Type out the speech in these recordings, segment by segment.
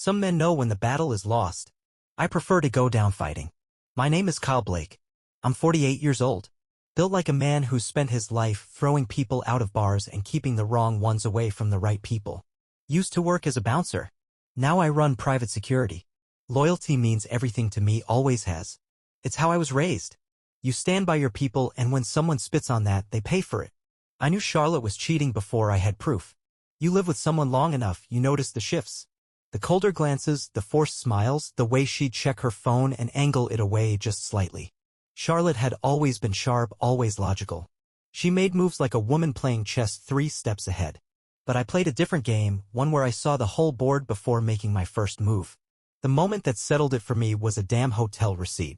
Some men know when the battle is lost. I prefer to go down fighting. My name is Kyle Blake. I'm 48 years old. Built like a man who's spent his life throwing people out of bars and keeping the wrong ones away from the right people. Used to work as a bouncer. Now I run private security. Loyalty means everything to me, always has. It's how I was raised. You stand by your people, and when someone spits on that, they pay for it. I knew Charlotte was cheating before I had proof. You live with someone long enough, you notice the shifts. The colder glances, the forced smiles, the way she'd check her phone and angle it away just slightly. Charlotte had always been sharp, always logical. She made moves like a woman playing chess 3 steps ahead. But I played a different game, one where I saw the whole board before making my first move. The moment that settled it for me was a damn hotel receipt.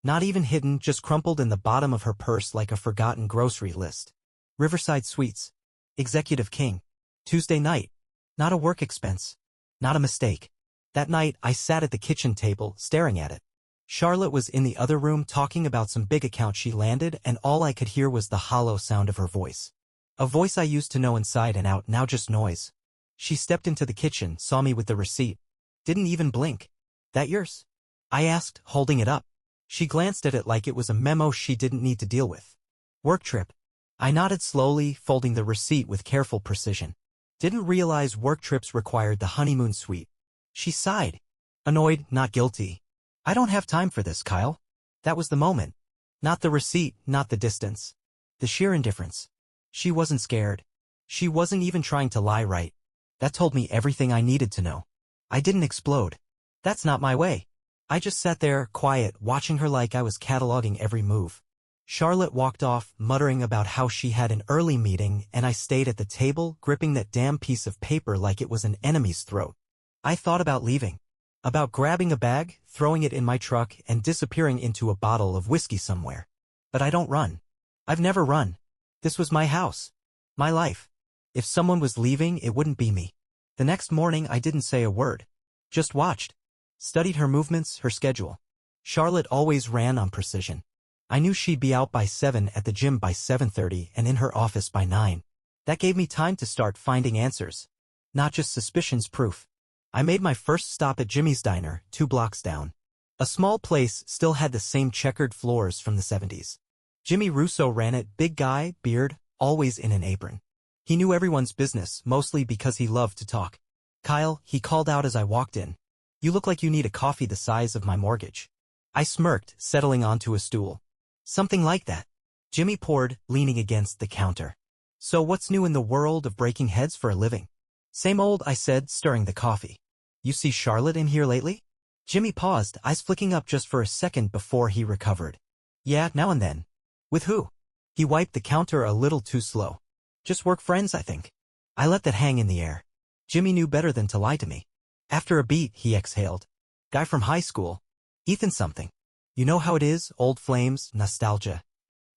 Not even hidden, just crumpled in the bottom of her purse like a forgotten grocery list. Riverside Suites. Executive King. Tuesday night. Not a work expense. Not a mistake. That night, I sat at the kitchen table, staring at it. Charlotte was in the other room talking about some big account she landed, and all I could hear was the hollow sound of her voice. A voice I used to know inside and out, now just noise. She stepped into the kitchen, saw me with the receipt. Didn't even blink. That yours? I asked, holding it up. She glanced at it like it was a memo she didn't need to deal with. Work trip. I nodded slowly, folding the receipt with careful precision. Didn't realize work trips required the honeymoon suite. She sighed. Annoyed, not guilty. I don't have time for this, Kyle. That was the moment. Not the receipt, not the distance. The sheer indifference. She wasn't scared. She wasn't even trying to lie right. That told me everything I needed to know. I didn't explode. That's not my way. I just sat there, quiet, watching her like I was cataloging every move. Charlotte walked off, muttering about how she had an early meeting, and I stayed at the table, gripping that damn piece of paper like it was an enemy's throat. I thought about leaving. About grabbing a bag, throwing it in my truck, and disappearing into a bottle of whiskey somewhere. But I don't run. I've never run. This was my house. My life. If someone was leaving, it wouldn't be me. The next morning, I didn't say a word. Just watched. Studied her movements, her schedule. Charlotte always ran on precision. I knew she'd be out by 7, at the gym by 7:30, and in her office by 9. That gave me time to start finding answers. Not just suspicions, proof. I made my first stop at Jimmy's Diner, 2 blocks down. A small place still had the same checkered floors from the 70s. Jimmy Russo ran it, big guy, beard, always in an apron. He knew everyone's business, mostly because he loved to talk. Kyle, he called out as I walked in. You look like you need a coffee the size of my mortgage. I smirked, settling onto a stool. Something like that. Jimmy poured, leaning against the counter. So what's new in the world of breaking heads for a living? Same old, I said, stirring the coffee. You see Charlotte in here lately? Jimmy paused, eyes flicking up just for a second before he recovered. Yeah, now and then. With who? He wiped the counter a little too slow. Just work friends, I think. I let that hang in the air. Jimmy knew better than to lie to me. After a beat, he exhaled. Guy from high school. Ethan something. You know how it is, old flames, nostalgia.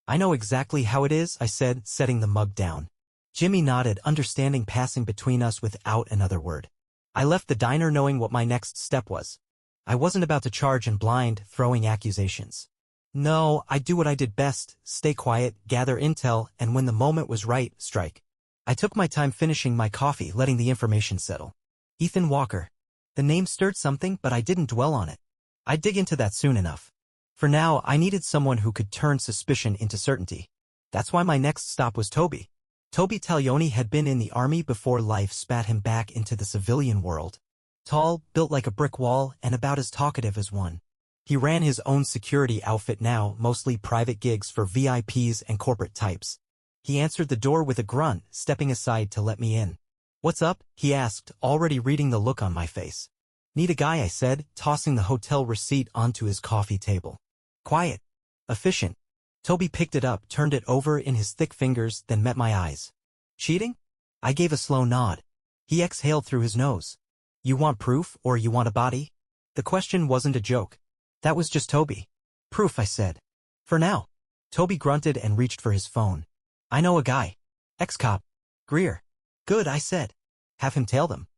I know exactly how it is, I said, setting the mug down. Jimmy nodded, understanding passing between us without another word. I left the diner knowing what my next step was. I wasn't about to charge in blind, throwing accusations. No, I'd do what I did best, stay quiet, gather intel, and when the moment was right, strike. I took my time finishing my coffee, letting the information settle. Ethan Walker. The name stirred something, but I didn't dwell on it. I'd dig into that soon enough. For now, I needed someone who could turn suspicion into certainty. That's why my next stop was Toby. Toby Taglioni had been in the army before life spat him back into the civilian world. Tall, built like a brick wall, and about as talkative as one. He ran his own security outfit now, mostly private gigs for VIPs and corporate types. He answered the door with a grunt, stepping aside to let me in. What's up? He asked, already reading the look on my face. Need a guy, I said, tossing the hotel receipt onto his coffee table. Quiet. Efficient. Toby picked it up, turned it over in his thick fingers, then met my eyes. Cheating? I gave a slow nod. He exhaled through his nose. You want proof, or you want a body? The question wasn't a joke. That was just Toby. Proof, I said. For now. Toby grunted and reached for his phone. I know a guy. Ex-cop. Greer. Good, I said. Have him tail them.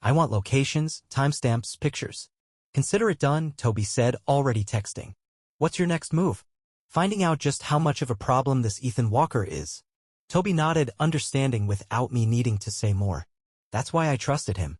I want locations, timestamps, pictures. Consider it done, Toby said, already texting. What's your next move? Finding out just how much of a problem this Ethan Walker is. Toby nodded, understanding without me needing to say more. That's why I trusted him.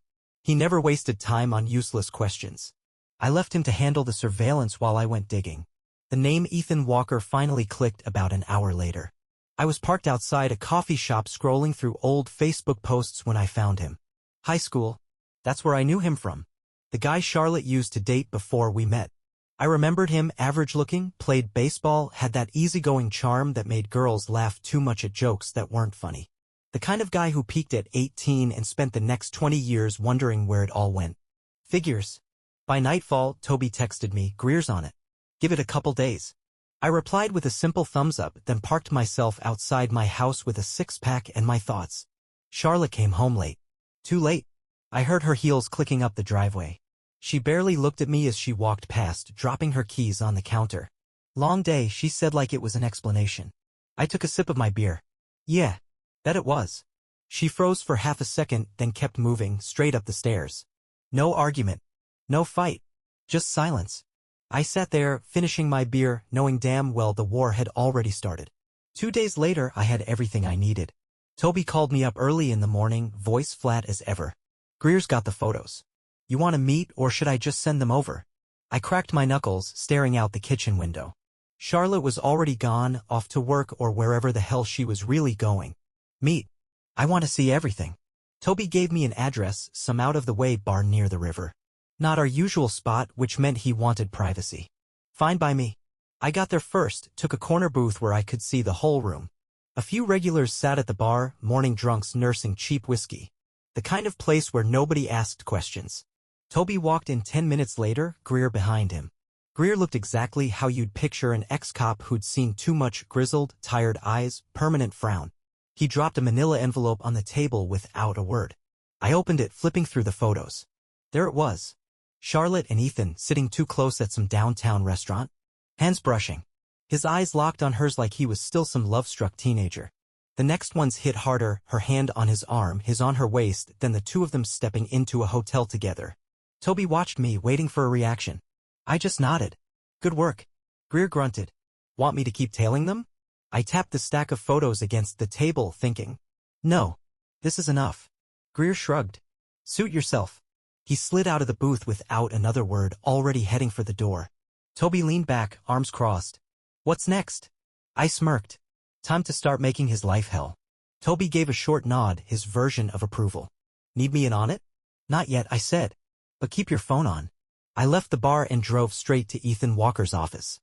He never wasted time on useless questions. I left him to handle the surveillance while I went digging. The name Ethan Walker finally clicked about an hour later. I was parked outside a coffee shop scrolling through old Facebook posts when I found him. High school. That's where I knew him from. The guy Charlotte used to date before we met. I remembered him average-looking, played baseball, had that easygoing charm that made girls laugh too much at jokes that weren't funny. The kind of guy who peaked at 18 and spent the next 20 years wondering where it all went. Figures. By nightfall, Toby texted me, "Greer's on it. Give it a couple days." I replied with a simple thumbs up, then parked myself outside my house with a six-pack and my thoughts. Charlotte came home late. Too late. I heard her heels clicking up the driveway. She barely looked at me as she walked past, dropping her keys on the counter. "Long day," she said like it was an explanation. I took a sip of my beer. "Yeah, bet it was." She froze for half a second, then kept moving, straight up the stairs. No argument. No fight. Just silence. I sat there, finishing my beer, knowing damn well the war had already started. 2 days later, I had everything I needed. Toby called me up early in the morning, voice flat as ever. "Greer's got the photos. You want to meet, or should I just send them over?" I cracked my knuckles, staring out the kitchen window. Charlotte was already gone, off to work or wherever the hell she was really going. Meet. I want to see everything. Toby gave me an address, some out-of-the-way bar near the river. Not our usual spot, which meant he wanted privacy. Fine by me. I got there first, took a corner booth where I could see the whole room. A few regulars sat at the bar, morning drunks nursing cheap whiskey. The kind of place where nobody asked questions. Toby walked in 10 minutes later, Greer behind him. Greer looked exactly how you'd picture an ex-cop who'd seen too much, grizzled, tired eyes, permanent frown. He dropped a manila envelope on the table without a word. I opened it, flipping through the photos. There it was. Charlotte and Ethan sitting too close at some downtown restaurant. Hands brushing. His eyes locked on hers like he was still some love-struck teenager. The next one's hit harder, her hand on his arm, his on her waist, then the two of them stepping into a hotel together. Toby watched me, waiting for a reaction. I just nodded. "Good work." Greer grunted. "Want me to keep tailing them?" I tapped the stack of photos against the table, thinking, "No, this is enough." Greer shrugged. "Suit yourself." He slid out of the booth without another word, already heading for the door. Toby leaned back, arms crossed. "What's next?" I smirked. Time to start making his life hell. Toby gave a short nod, his version of approval. "Need me in on it?" "Not yet," I said. "But keep your phone on." I left the bar and drove straight to Ethan Walker's office.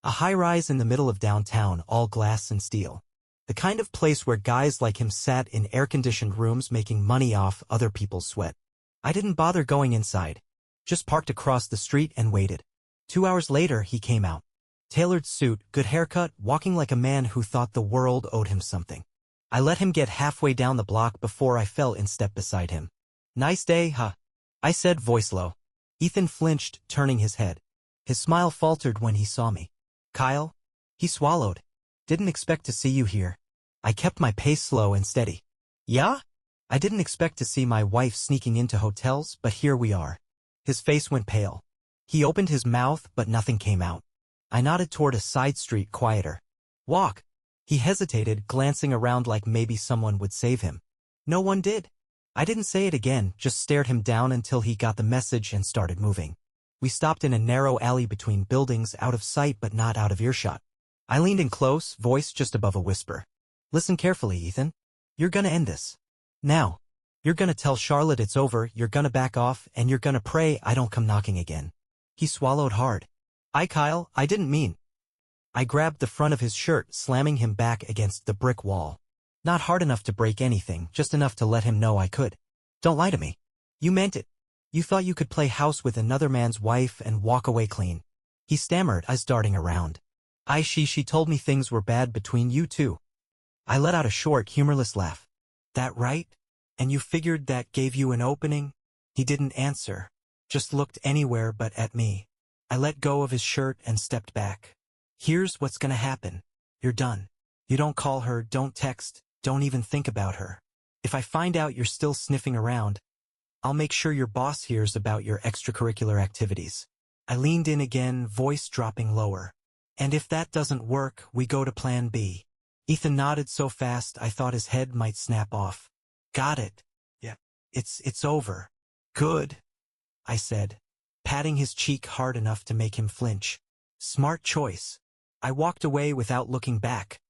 A high-rise in the middle of downtown, all glass and steel. The kind of place where guys like him sat in air-conditioned rooms making money off other people's sweat. I didn't bother going inside. Just parked across the street and waited. 2 hours later, he came out. Tailored suit, good haircut, walking like a man who thought the world owed him something. I let him get halfway down the block before I fell in step beside him. "Nice day, huh?" I said, voice low. Ethan flinched, turning his head. His smile faltered when he saw me. "Kyle?" He swallowed. "Didn't expect to see you here." I kept my pace slow and steady. "Yeah?" I didn't expect to see my wife sneaking into hotels, but here we are. His face went pale. He opened his mouth, but nothing came out. I nodded toward a side street quieter. "Walk." He hesitated, glancing around like maybe someone would save him. No one did. I didn't say it again, just stared him down until he got the message and started moving. We stopped in a narrow alley between buildings, out of sight but not out of earshot. I leaned in close, voice just above a whisper. "Listen carefully, Ethan. You're gonna end this. Now. You're gonna tell Charlotte it's over, you're gonna back off, and you're gonna pray I don't come knocking again." He swallowed hard. Kyle, I didn't mean." I grabbed the front of his shirt, slamming him back against the brick wall. Not hard enough to break anything, just enough to let him know I could. "Don't lie to me. You meant it. You thought you could play house with another man's wife and walk away clean." He stammered, eyes darting around. She told me things were bad between you two." I let out a short, humorless laugh. "That right? And you figured that gave you an opening?" He didn't answer, just looked anywhere but at me. I let go of his shirt and stepped back. "Here's what's gonna happen. You're done. You don't call her, don't text, don't even think about her. If I find out you're still sniffing around, I'll make sure your boss hears about your extracurricular activities." I leaned in again, voice dropping lower. "And if that doesn't work, we go to plan B." Ethan nodded so fast I thought his head might snap off. "Got it. Yeah. It's over." Good, I said, patting his cheek hard enough to make him flinch. Smart choice. I walked away without looking back,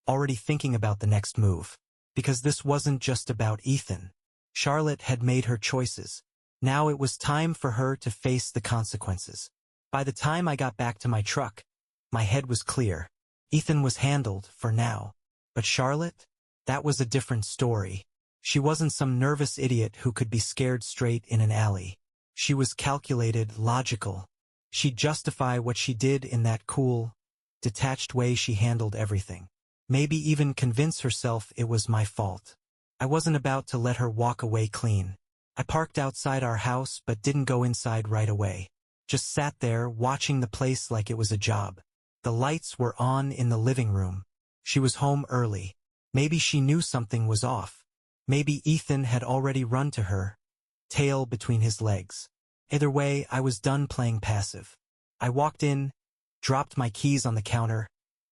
already thinking about the next move. Because this wasn't just about Ethan. Charlotte had made her choices. Now it was time for her to face the consequences. By the time I got back to my truck, my head was clear. Ethan was handled, for now. But Charlotte? That was a different story. She wasn't some nervous idiot who could be scared straight in an alley. She was calculated, logical. She'd justify what she did in that cool, detached way she handled everything. Maybe even convince herself it was my fault. I wasn't about to let her walk away clean. I parked outside our house but didn't go inside right away. Just sat there watching the place like it was a job. The lights were on in the living room. She was home early. Maybe she knew something was off. Maybe Ethan had already run to her, tail between his legs. Either way, I was done playing passive. I walked in, dropped my keys on the counter,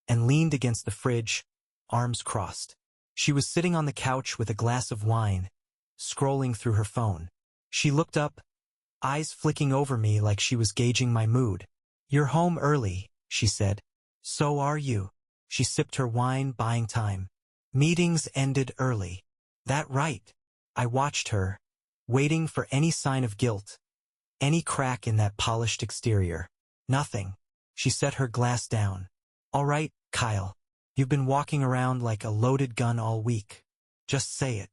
and leaned against the fridge, arms crossed. She was sitting on the couch with a glass of wine, scrolling through her phone. She looked up, eyes flicking over me like she was gauging my mood. "You're home early," she said. "So are you." She sipped her wine, buying time. "Meetings ended early." "That right." I watched her, waiting for any sign of guilt, any crack in that polished exterior. Nothing. She set her glass down. "All right, Kyle. You've been walking around like a loaded gun all week. Just say it."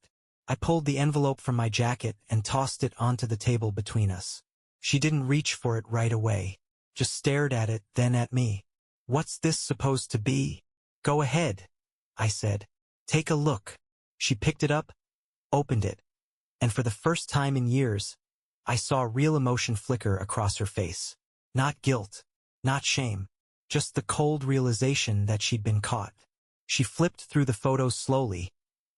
I pulled the envelope from my jacket and tossed it onto the table between us. She didn't reach for it right away, just stared at it, then at me. "What's this supposed to be?" "Go ahead," I said. "Take a look." She picked it up, opened it, and for the first time in years, I saw real emotion flicker across her face. Not guilt, not shame, just the cold realization that she'd been caught. She flipped through the photos slowly,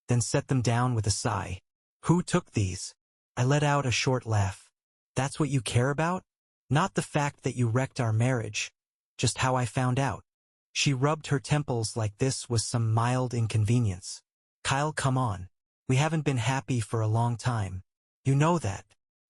then set them down with a sigh. "Who took these?" I let out a short laugh. "That's what you care about? Not the fact that you wrecked our marriage, just how I found out." She rubbed her temples like this was some mild inconvenience. "Kyle, come on. We haven't been happy for a long time. You know that."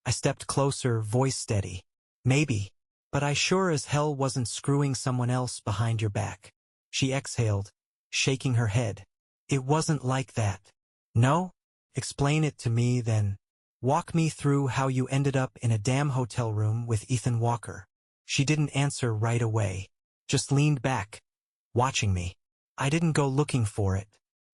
I stepped closer, voice steady. "Maybe, but I sure as hell wasn't screwing someone else behind your back." She exhaled, shaking her head. "It wasn't like that." "No? Explain it to me then. Walk me through how you ended up in a damn hotel room with Ethan Walker." She didn't answer right away, just leaned back, watching me. "I didn't go looking for it.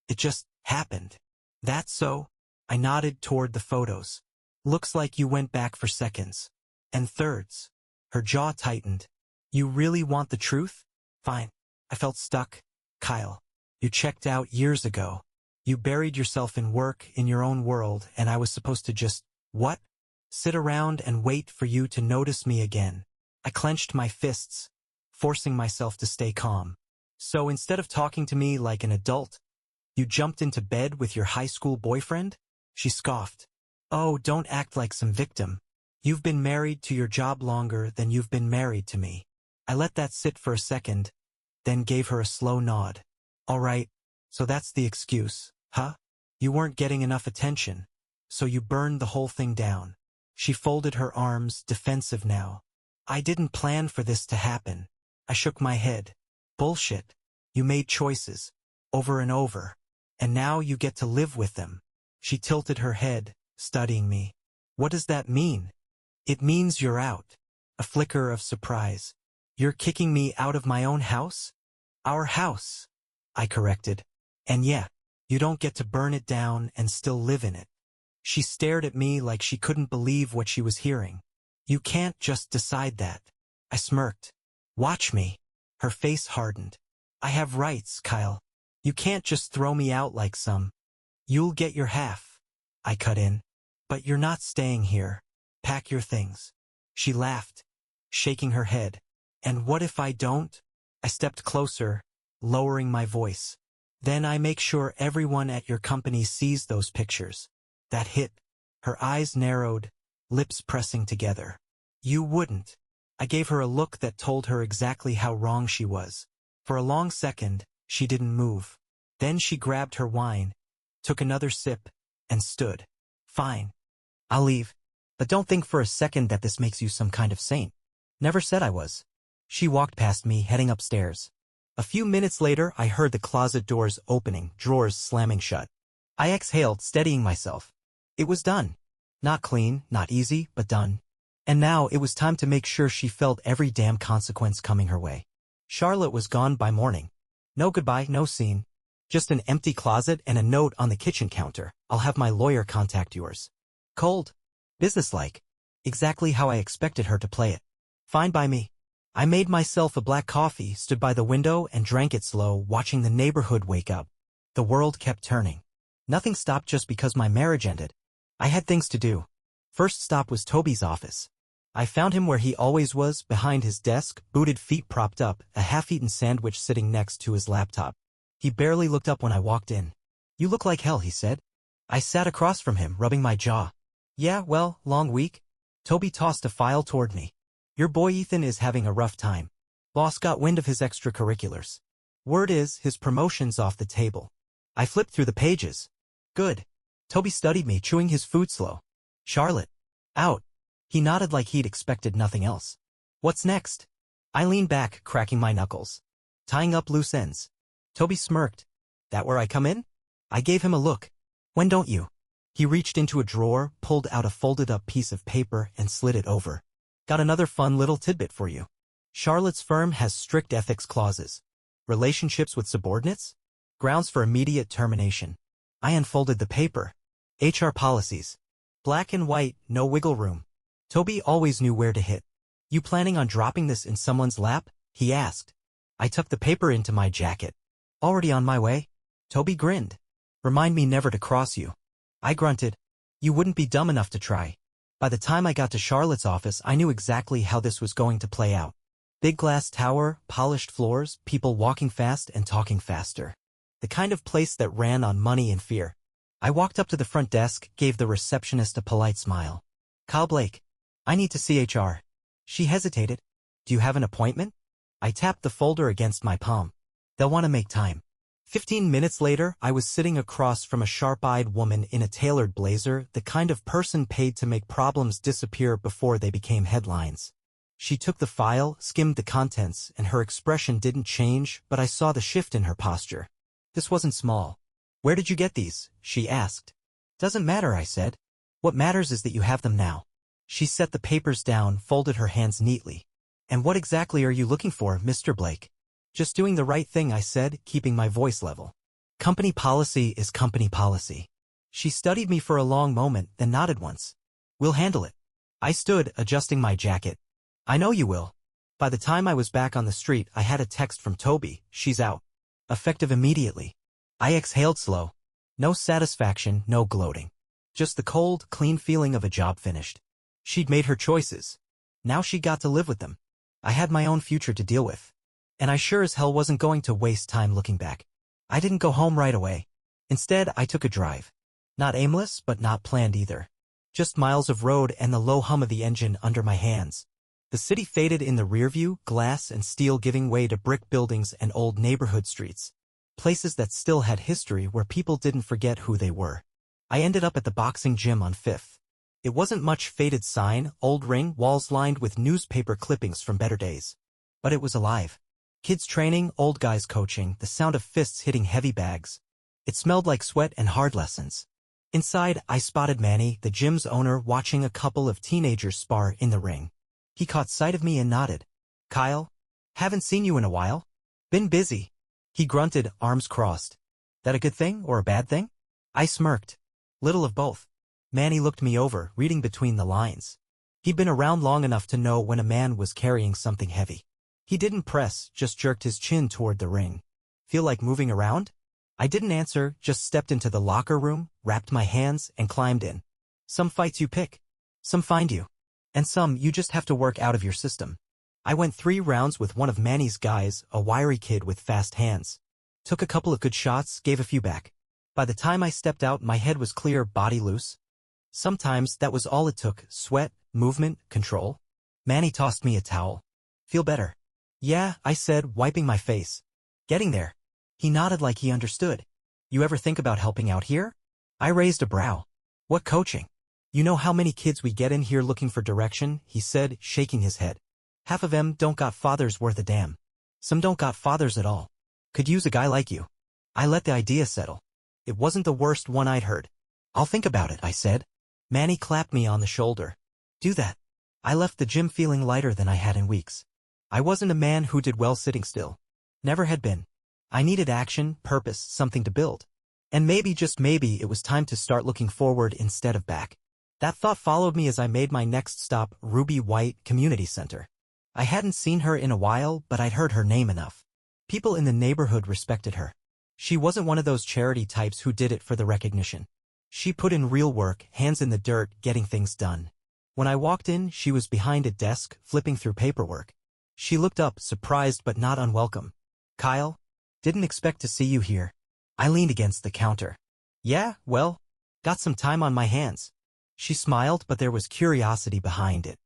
It just happened." "That so?" I nodded toward the photos. "Looks like you went back for seconds. And thirds." Her jaw tightened. "You really want the truth?" "Fine." I felt stuck. "Kyle, you checked out years ago. You buried yourself in work, in your own world, and I was supposed to just, what? Sit around and wait for you to notice me again." I clenched my fists, forcing myself to stay calm. "So instead of talking to me like an adult, you jumped into bed with your high school boyfriend?" She scoffed. "Oh, don't act like some victim. You've been married to your job longer than you've been married to me." I let that sit for a second, then gave her a slow nod. "All right, so that's the excuse, huh? You weren't getting enough attention, so you burned the whole thing down." She folded her arms, defensive now. "I didn't plan for this to happen." I shook my head. "Bullshit. You made choices, over and over, and now you get to live with them." She tilted her head, studying me. "What does that mean?" "It means you're out." A flicker of surprise. "You're kicking me out of my own house?" "Our house," I corrected. "And yeah, you don't get to burn it down and still live in it." She stared at me like she couldn't believe what she was hearing. "You can't just decide that." I smirked. "Watch me." Her face hardened. "I have rights, Kyle. You can't just throw me out like some." "You'll get your half," I cut in. "But you're not staying here. Pack your things." She laughed, shaking her head. "And what if I don't?" I stepped closer, lowering my voice. "Then I make sure everyone at your company sees those pictures." That hit. Her eyes narrowed, lips pressing together. "You wouldn't." I gave her a look that told her exactly how wrong she was. For a long second, she didn't move. Then she grabbed her wine, took another sip, and stood. "Fine. I'll leave. But don't think for a second that this makes you some kind of saint. Never said I was. She walked past me, heading upstairs. A few minutes later, I heard the closet doors opening, drawers slamming shut. I exhaled, steadying myself. It was done. Not clean, not easy, but done. And now it was time to make sure she felt every damn consequence coming her way. Charlotte was gone by morning. No goodbye, no scene. Just an empty closet and a note on the kitchen counter. I'll have my lawyer contact yours. Cold. Businesslike. Exactly how I expected her to play it. Fine by me. I made myself a black coffee, stood by the window and drank it slow, watching the neighborhood wake up. The world kept turning. Nothing stopped just because my marriage ended. I had things to do. First stop was Toby's office. I found him where he always was, behind his desk, booted feet propped up, a half-eaten sandwich sitting next to his laptop. He barely looked up when I walked in. "You look like hell," he said. I sat across from him, rubbing my jaw. "Yeah, well, long week?" Toby tossed a file toward me. "Your boy Ethan is having a rough time. Boss got wind of his extracurriculars. Word is, his promotion's off the table." I flipped through the pages. "Good." Toby studied me, chewing his food slow. "Charlotte. Out." He nodded like he'd expected nothing else. "What's next?" I leaned back, cracking my knuckles. "Tying up loose ends." Toby smirked. "That where I come in?" I gave him a look. "When don't you?" He reached into a drawer, pulled out a folded-up piece of paper, and slid it over. "Got another fun little tidbit for you. Charlotte's firm has strict ethics clauses. Relationships with subordinates? Grounds for immediate termination." I unfolded the paper. HR policies. Black and white, no wiggle room. Toby always knew where to hit. "You planning on dropping this in someone's lap?" he asked. I tucked the paper into my jacket. "Already on my way." Toby grinned. "Remind me never to cross you." I grunted. "You wouldn't be dumb enough to try." By the time I got to Charlotte's office, I knew exactly how this was going to play out. Big glass tower, polished floors, people walking fast and talking faster. The kind of place that ran on money and fear. I walked up to the front desk, gave the receptionist a polite smile. "Kyle Blake. I need to see HR." She hesitated. "Do you have an appointment?" I tapped the folder against my palm. "They'll want to make time." 15 minutes later, I was sitting across from a sharp-eyed woman in a tailored blazer, the kind of person paid to make problems disappear before they became headlines. She took the file, skimmed the contents, and her expression didn't change, but I saw the shift in her posture. This wasn't small. "Where did you get these?" she asked. "Doesn't matter," I said. "What matters is that you have them now." She set the papers down, folded her hands neatly. "And what exactly are you looking for, Mr. Blake?" "Just doing the right thing," I said, keeping my voice level. "Company policy is company policy." She studied me for a long moment, then nodded once. "We'll handle it." I stood, adjusting my jacket. "I know you will." By the time I was back on the street, I had a text from Toby. "She's out. Effective immediately." I exhaled slow. No satisfaction, no gloating. Just the cold, clean feeling of a job finished. She'd made her choices. Now she got to live with them. I had my own future to deal with. And I sure as hell wasn't going to waste time looking back. I didn't go home right away. Instead, I took a drive. Not aimless, but not planned either. Just miles of road and the low hum of the engine under my hands. The city faded in the rearview, glass and steel giving way to brick buildings and old neighborhood streets. Places that still had history where people didn't forget who they were. I ended up at the boxing gym on 5th. It wasn't much faded sign, old ring, walls lined with newspaper clippings from better days. But it was alive. Kids training, old guys coaching, the sound of fists hitting heavy bags. It smelled like sweat and hard lessons. Inside, I spotted Manny, the gym's owner, watching a couple of teenagers spar in the ring. He caught sight of me and nodded. "Kyle? Haven't seen you in a while." "Been busy." He grunted, arms crossed. "That a good thing or a bad thing?" I smirked. "Little of both." Manny looked me over, reading between the lines. He'd been around long enough to know when a man was carrying something heavy. He didn't press, just jerked his chin toward the ring. "Feel like moving around?" I didn't answer, just stepped into the locker room, wrapped my hands, and climbed in. Some fights you pick. Some find you. And some you just have to work out of your system. I went 3 rounds with one of Manny's guys, a wiry kid with fast hands. Took a couple of good shots, gave a few back. By the time I stepped out, my head was clear, body loose. Sometimes that was all it took, sweat, movement, control. Manny tossed me a towel. "Feel better?" "Yeah," I said, wiping my face. "Getting there." He nodded like he understood. "You ever think about helping out here?" I raised a brow. "What coaching?" You know how many kids we get in here looking for direction, he said, shaking his head. Half of them don't got fathers worth a damn. Some don't got fathers at all. Could use a guy like you. I let the idea settle. It wasn't the worst one I'd heard. I'll think about it, I said. Manny clapped me on the shoulder. Do that. I left the gym feeling lighter than I had in weeks. I wasn't a man who did well sitting still. Never had been. I needed action, purpose, something to build. And maybe, just maybe, it was time to start looking forward instead of back. That thought followed me as I made my next stop, Ruby White Community Center. I hadn't seen her in a while, but I'd heard her name enough. People in the neighborhood respected her. She wasn't one of those charity types who did it for the recognition. She put in real work, hands in the dirt, getting things done. When I walked in, she was behind a desk, flipping through paperwork. She looked up, surprised but not unwelcome. Kyle? Didn't expect to see you here. I leaned against the counter. Yeah, well, got some time on my hands. She smiled, but there was curiosity behind it.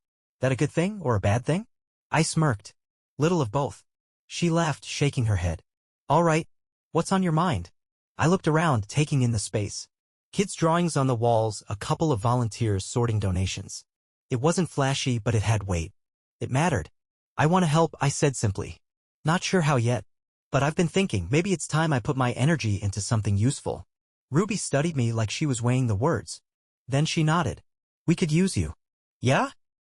That a good thing or a bad thing? I smirked. Little of both. She laughed, shaking her head. All right. What's on your mind? I looked around, taking in the space. Kids' drawings on the walls, a couple of volunteers sorting donations. It wasn't flashy, but it had weight. It mattered. I want to help, I said simply. Not sure how yet. But I've been thinking, maybe it's time I put my energy into something useful. Ruby studied me like she was weighing the words. Then she nodded. We could use you. Yeah?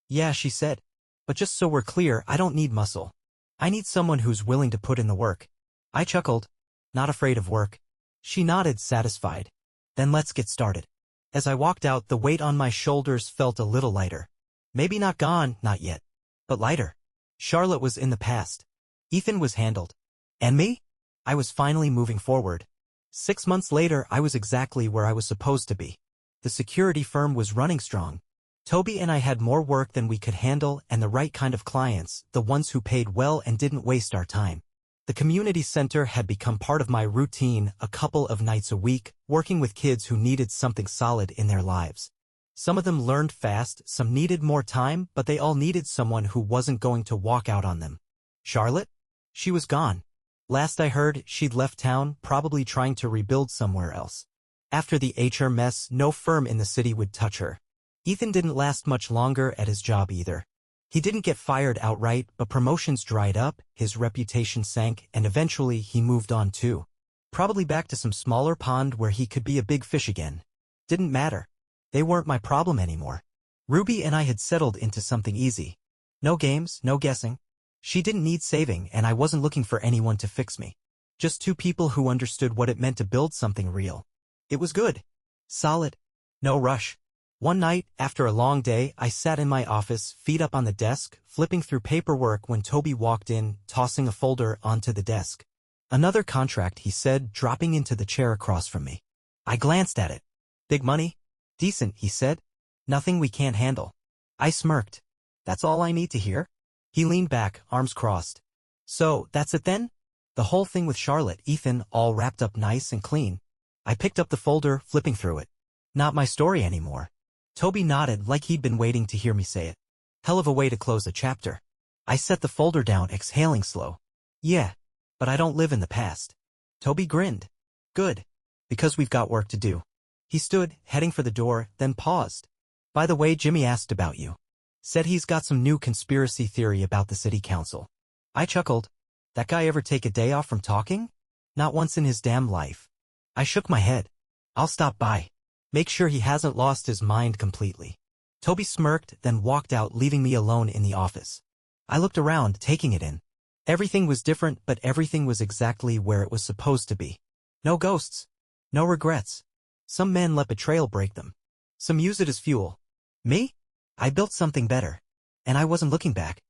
Yeah, she said. But just so we're clear, I don't need muscle. I need someone who's willing to put in the work. I chuckled. Not afraid of work. She nodded, satisfied. Then let's get started. As I walked out, the weight on my shoulders felt a little lighter. Maybe not gone, not yet. But lighter. Charlotte was in the past. Ethan was handled. And me? I was finally moving forward. 6 months later, I was exactly where I was supposed to be. The security firm was running strong. Toby and I had more work than we could handle and the right kind of clients, the ones who paid well and didn't waste our time. The community center had become part of my routine, a couple of nights a week, working with kids who needed something solid in their lives. Some of them learned fast, some needed more time, but they all needed someone who wasn't going to walk out on them. Charlotte? She was gone. Last I heard, she'd left town, probably trying to rebuild somewhere else. After the HR mess, no firm in the city would touch her. Ethan didn't last much longer at his job either. He didn't get fired outright, but promotions dried up, his reputation sank, and eventually he moved on too. Probably back to some smaller pond where he could be a big fish again. Didn't matter. They weren't my problem anymore. Ruby and I had settled into something easy. No games, no guessing. She didn't need saving, and I wasn't looking for anyone to fix me. Just two people who understood what it meant to build something real. It was good. Solid. No rush. One night, after a long day, I sat in my office, feet up on the desk, flipping through paperwork when Toby walked in, tossing a folder onto the desk. Another contract, he said, dropping into the chair across from me. I glanced at it. Big money? Decent, he said. Nothing we can't handle. I smirked. That's all I need to hear? He leaned back, arms crossed. So, that's it then? The whole thing with Charlotte, Ethan, all wrapped up nice and clean. I picked up the folder, flipping through it. Not my story anymore. Toby nodded like he'd been waiting to hear me say it. Hell of a way to close a chapter. I set the folder down, exhaling slow. Yeah, but I don't live in the past. Toby grinned. Good. Because we've got work to do. He stood, heading for the door, then paused. By the way, Jimmy asked about you. Said he's got some new conspiracy theory about the city council. I chuckled. That guy ever take a day off from talking? Not once in his damn life. I shook my head. I'll stop by. Make sure he hasn't lost his mind completely. Toby smirked, then walked out, leaving me alone in the office. I looked around, taking it in. Everything was different, but everything was exactly where it was supposed to be. No ghosts. No regrets. Some men let betrayal break them. Some use it as fuel. Me? I built something better. And I wasn't looking back.